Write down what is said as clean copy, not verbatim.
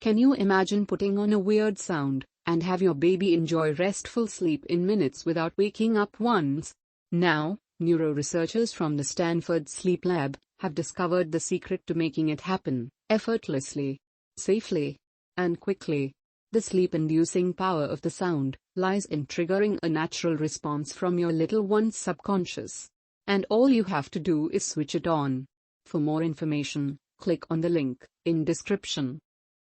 Can you imagine putting on a weird sound and have your baby enjoy restful sleep in minutes without waking up once? Now, neuroresearchers from the Stanford Sleep Lab have discovered the secret to making it happen effortlessly, safely, and quickly. The sleep-inducing power of the sound lies in triggering a natural response from your little one's subconscious. And all you have to do is switch it on. For more information, click on the link in description.